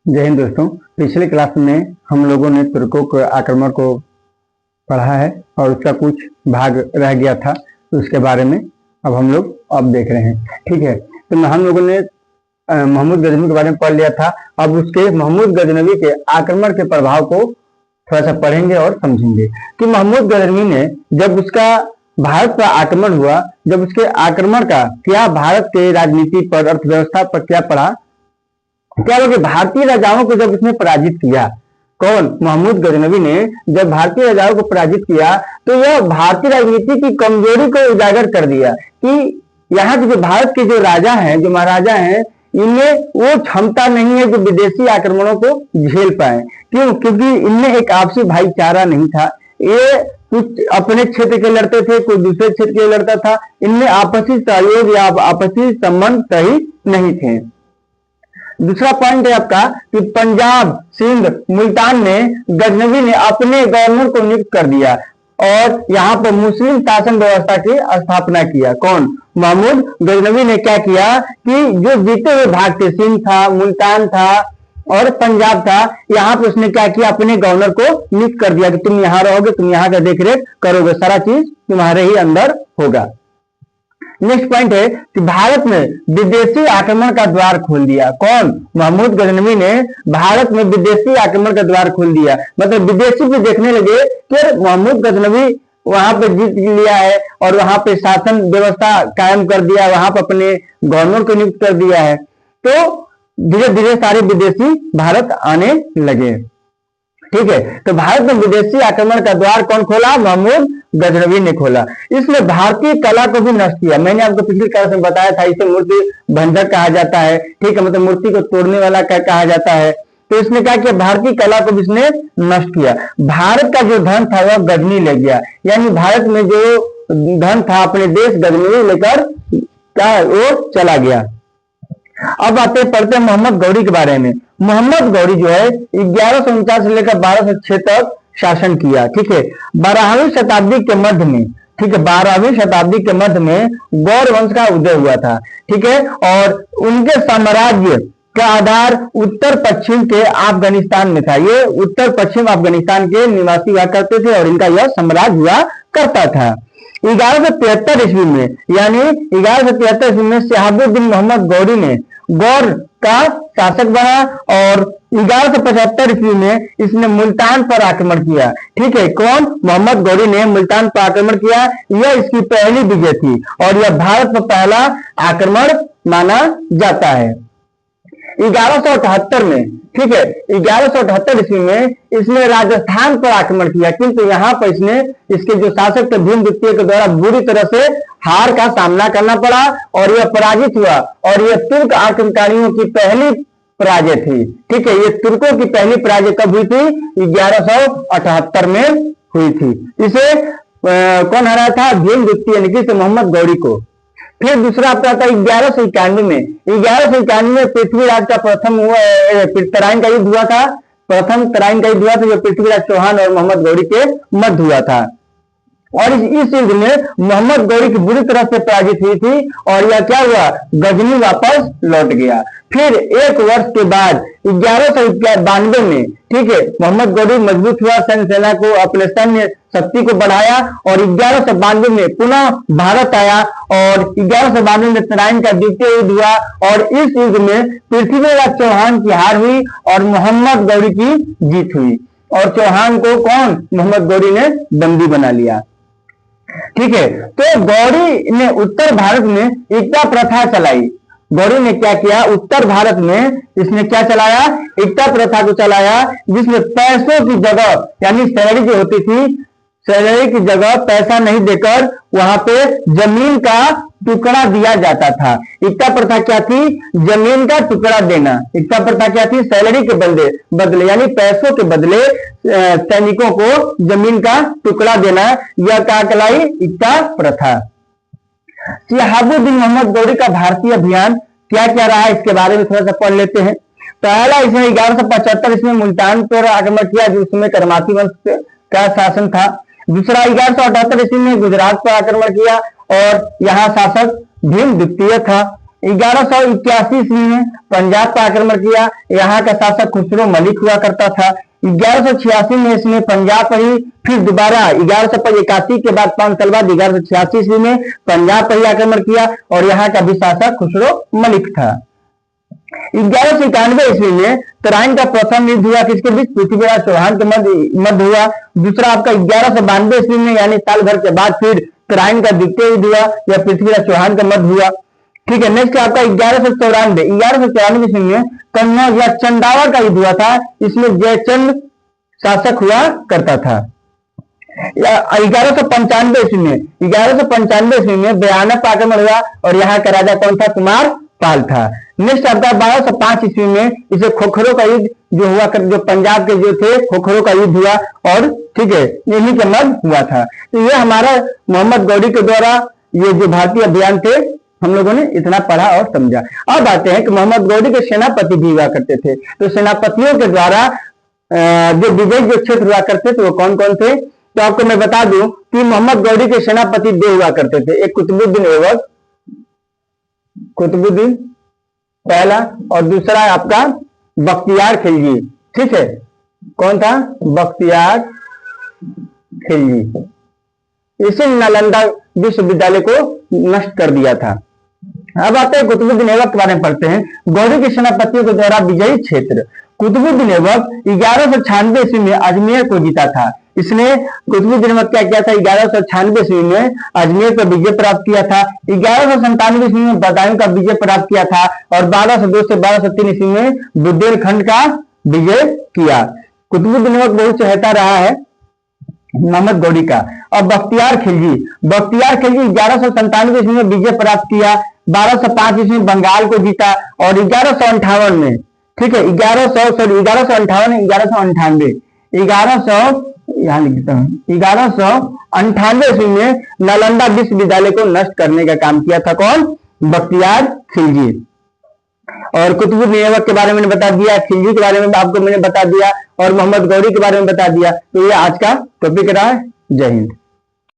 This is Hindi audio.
जय हिंद दोस्तों। पिछले क्लास में हम लोगों ने तुर्कों के आक्रमण को पढ़ा है और उसका कुछ भाग रह गया था, तो उसके बारे में अब हम लोग देख रहे हैं। ठीक है, तो हम लोगों ने मोहम्मद गजनवी के बारे में पढ़ लिया था। अब उसके मोहम्मद गजनवी के आक्रमण के प्रभाव को थोड़ा सा पढ़ेंगे और समझेंगे कि मोहम्मद गजनवी ने जब उसका भारत पर आक्रमण हुआ, जब उसके आक्रमण का क्या भारत के राजनीति पर, अर्थव्यवस्था पर क्या पड़ा, क्या बोले भारतीय राजाओं को जब उसने पराजित किया, कौन, मोहम्मद गजनवी ने जब भारतीय राजाओं को पराजित किया तो यह भारतीय राजनीति की कमजोरी को उजागर कर दिया कि यहाँ के जो भारत के जो राजा हैं, जो महाराजा हैं, इनमें वो क्षमता नहीं है जो विदेशी आक्रमणों को झेल पाए। क्यों? क्योंकि इनमें एक आपसी भाईचारा नहीं था। ये कुछ अपने क्षेत्र के लड़ते थे, कोई दूसरे क्षेत्र के लड़ता था। इनमें आपसी सहयोग या आपसी संबंध सही नहीं थे। दूसरा पॉइंट है आपका कि पंजाब, सिंध, मुल्तान में गजनवी ने अपने गवर्नर को नियुक्त कर दिया और यहाँ पर मुस्लिम शासन व्यवस्था की स्थापना किया। कौन? मोहम्मद गजनवी ने क्या किया कि जो जीते हुए भाग थे, सिंध था, मुल्तान था और पंजाब था, यहाँ पे उसने क्या किया, अपने गवर्नर को नियुक्त कर दिया कि तुम यहाँ रहोगे, तुम यहाँ का देखरेख करोगे, सारा चीज तुम्हारे ही अंदर होगा। नेक्स्ट पॉइंट है कि भारत में विदेशी आक्रमण का द्वार खोल दिया। कौन? मोहम्मद गजनवी ने भारत में विदेशी आक्रमण का द्वार खोल दिया। मतलब विदेशी भी देखने लगे कि मोहम्मद गजनवी वहां पे जीत लिया है और वहां पे शासन व्यवस्था कायम कर दिया, वहां पे अपने गवर्नर को नियुक्त कर दिया है, तो धीरे धीरे सारे विदेशी भारत आने लगे। ठीक है, तो भारत में विदेशी आक्रमण का द्वार कौन खोला? मोहम्मद गजनवी ने खोला। इसलिए भारतीय कला को भी नष्ट किया। मैंने आपको पिछली क्लास में बताया था, इसे मूर्ति भंजक कहा जाता है। ठीक है, मतलब मूर्ति को तोड़ने वाला कहा जाता है। तो इसने क्या किया, भारतीय कला को भी इसने नष्ट किया। भारत का जो धन था वह गजनी ले गया, यानी भारत में जो धन था अपने देश गजनी लेकर क्या वो चला गया। अब आते पढ़ते हैं मोहम्मद गौरी के बारे में। मोहम्मद गौरी जो है 1149 से लेकर 1206 तक शासन किया। ठीक है, 12वीं शताब्दी के मध्य में, ठीक है, 12वीं शताब्दी के मध्य में गौर वंश का उदय हुआ था। ठीक है, और उनके साम्राज्य का आधार उत्तर पश्चिम के अफगानिस्तान में था। ये उत्तर पश्चिम अफगानिस्तान के निवासी हुआ करते थे और इनका यह साम्राज्य हुआ करता था। 1173 ईस्वी में, यानी 1173 ईस्वी में शहाबुद्दीन मोहम्मद गौरी ने गौर का शासक बना और 1175 ईस्वी में इसने मुल्तान पर आक्रमण किया। ठीक है, कौन? मोहम्मद गौरी ने मुल्तान पर आक्रमण किया। यह इसकी पहली विजय थी और यह भारत पर पहला आक्रमण माना जाता है। 1178 में, ठीक है, 1178 ईस्वी में इसने राजस्थान पर आक्रमण किया, किंतु यहाँ पर इसने इसके जो शासक थे भीम द्वितीय के द्वारा बुरी तरह से हार का सामना करना पड़ा और यह पराजित हुआ और यह तुर्क आक्रमणकारियों की पहली पराजय थी। ठीक है, ये तुर्कों की पहली पराजय कब हुई थी? 1178 में हुई थी। इसे कौन हराया था? भीम द्वितीय, यानी कि मोहम्मद गौरी को। फिर दूसरा आपका था 1191 में। 1191 में पृथ्वीराज का प्रथम तराइन का युद्ध हुआ था। प्रथम तराइन का युद्ध हुआ था जो पृथ्वीराज चौहान और मोहम्मद गौरी के मध्य हुआ था और इस युद्ध में मोहम्मद गौरी की बुरी तरह से पराजित हुई थी और यह क्या हुआ, गजनी वापस लौट गया। फिर एक वर्ष के बाद 1192 में, ठीक है, मोहम्मद गौरी मजबूत हुआ, सैन्य सेना को, अपने सैन्य शक्ति को बढ़ाया और 1192 में पुनः भारत आया और 1192 में तराइन का द्वितीय युद्ध हुआ और इस युद्ध में पृथ्वीराज चौहान की हार हुई और मोहम्मद गौरी की जीत हुई और चौहान को कौन, मोहम्मद गौरी ने बंदी बना लिया। ठीक है, तो गौरी ने उत्तर भारत में एकता प्रथा चलाई। गौरी ने क्या किया, उत्तर भारत में इसने क्या चलाया, एकता प्रथा को चलाया, जिसमें पैसों की जगह, यानी सैलरी जो होती थी, सैलरी की जगह पैसा नहीं देकर वहां पे जमीन का टुकड़ा दिया जाता था। एकता प्रथा क्या थी? जमीन का टुकड़ा देना। एकता प्रथा क्या थी? सैलरी के बदले यानी पैसों के बदले सैनिकों को जमीन का टुकड़ा देना, यह क्या कहलाई? एकता प्रथा। शहाबुद्दीन मोहम्मद गौरी का भारतीय अभियान क्या क्या रहा, इसके बारे में थोड़ा सा पढ़ लेते हैं। पहला, इसने 1175 इसमें मुल्तान पर आक्रमण किया, जिसमें करमाती वंश का शासन था। दूसरा, 1178 ईस्वी में गुजरात पर आक्रमण किया और यहाँ शासक भीम द्वितीय था। 1181 ईस्वी में पंजाब पर आक्रमण किया। यहाँ का शासक खुसरो मलिक हुआ करता था। 1186 में इसने पंजाब पर ही फिर दोबारा 1181 के बाद 5 साल बाद 1186 ईस्वी में पंजाब पर ही आक्रमण किया और यहाँ का भी शासक खुसरो मलिक था। 1191 ईस्वी में तराइन का प्रथम युद्ध हुआ, किसके बीच? पृथ्वीराज चौहान के मध्य हुआ। दूसरा आपका 1192 ईस्वी में यानी साल भर के बाद फिर तराइन का द्वितीय युद्ध हुआ या पृथ्वीराज चौहान का मध्य हुआ। ठीक है, नेक्स्ट आपका 1194 ईस्वी में कन्नौज या चंदावर का युद्ध हुआ था। इसमें जयचंद शासक हुआ करता था। 1195 ईस्वी में भयानक आक्रमण हुआ और यहाँ का राजा कौन था? कुमार पाल था। नेक्स्ट आपका 1205 ईस्वी में इसे खोखरों का युद्ध जो हुआ जो पंजाब के जो थे खोखरों का युद्ध हुआ और ठीक है इन्हीं के मध्य हुआ था। तो ये हमारा मोहम्मद गौरी के द्वारा ये जो भारतीय अभियान थे हम लोगों ने इतना पढ़ा और समझा। अब आते हैं कि मोहम्मद गौरी के सेनापति भी हुआ करते थे। तो सेनापतियों के द्वारा जो विजय जो क्षेत्र हुआ करते थे वो कौन कौन थे? तो आपको मैं बता दूं कि मोहम्मद गौरी के सेनापति 2 हुआ करते थे। एक कुतुबुद्दीन पहला और दूसरा आपका बख्तियार खिलजी। ठीक है, कौन था? बख्तियार खिलजी। इसे नालंदा विश्वविद्यालय को नष्ट कर दिया था। अब आते हैं कुतुबुद्दीन ऐबक के बारे में पढ़ते हैं। गौरी के सेनापतियों के द्वारा विजयी क्षेत्र। कुतुबुद्दीन ऐबक 1196 ईस्वी में अजमेर को जीता था। इसने कुतुबुद्दीन ऐबक क्या किया था? 1196 ईस्वी में अजमेर पर विजय प्राप्त किया था। 1197 ईस्वी में बदायूं का विजय प्राप्त किया था और 1202 से 1203 ईस्वी में बुंदेलखंड का विजय किया। कुतुबुद्दीन ऐबक बहुत चहेता रहा है मोहम्मद गौरी का। और बख्तियार खिलजी 1197 ईस्वी में विजय प्राप्त किया। 1205 ईस्वी में बंगाल को जीता और 1158 में ठीक है 1198 ईस्वी में नालंदा विश्वविद्यालय को नष्ट करने का काम किया था। कौन? बख्तियार खिलजी। और कुतुबुद्दीन ऐबक के बारे में बता दिया, खिलजी के बारे में आपको मैंने बता दिया और मोहम्मद गौरी के बारे में बता दिया। तो ये आज का टॉपिक रहा है। जय हिंद।